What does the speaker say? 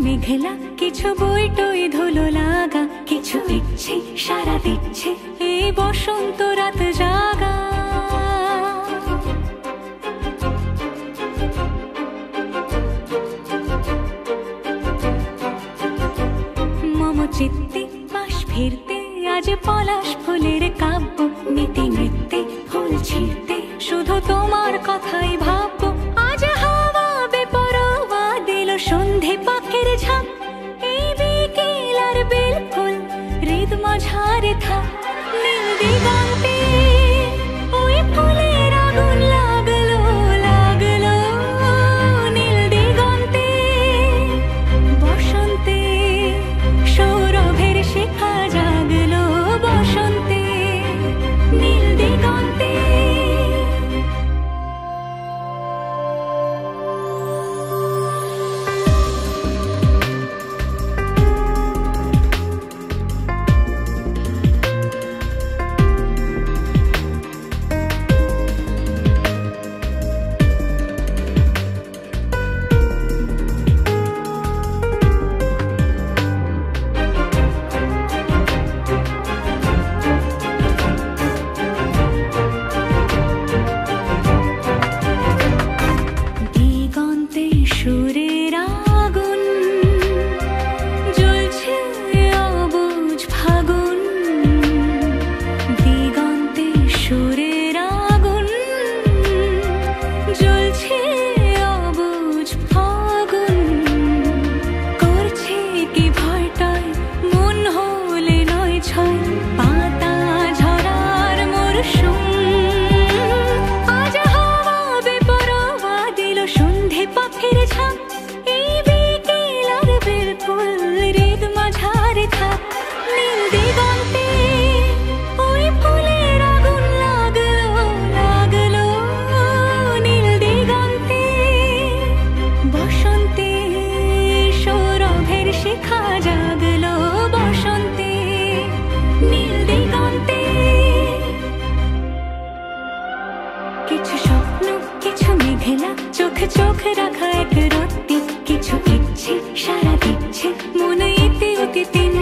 মেঘলা, কিছু বই টই ধুলো লাগা, কিছু ইচ্ছে সারা দিচ্ছে এই বসন্ত রাত জাগা। মম চিত্তে পাশ ফিরতে আজ পলাশ ফুলের কাব্য, নীতি নৃত্যে ফুল ছিঁড়তে শুধু তোমার কথাই ভাববো। আজ হাওয়া বেপরোয়া দিল সন্ধে পাখির ঝাঁক, এই বিকেল আর বেল ফুল হৃদ মাঝারে থাক। নীল দিগন্তে ওই ফুলের আগুন লাগলো লাগলো, নীল দিগন্তে বসন্তে সৌরভের শিখা জাগলো, বসন্তে নীল দিগন্তে। দিগন্তে সুরের আগুন জ্বলছে অবুঝ ফাগুন, দিগন্তে সুরের আগুন জ্বলছে অবুঝ ফাগুন। করছে কি ভয়টায় মন হলে নয় ছয়, পাতা ঝরার মরশুম। আজ হাওয়া বেপরোয়া দিল সন্ধে পাখির ঝাঁক, এই বিকেল আর বেল ফুল হৃদ মাঝারে থাক। নীল দিগন্তে ওই ফুলের আগুন লাগলো লাগলো, নীল দিগন্তে বসন্তে সৌরভের শিখা জাগলো, বসন্তে নীল দিগন্তে। কিছু স্বপ্ন, কিছু মেঘলা, চোখ চোখ রাখা এক রত্তি, কিছু ইচ্ছে সারা দিচ্ছে মনে ইতি অতি তিন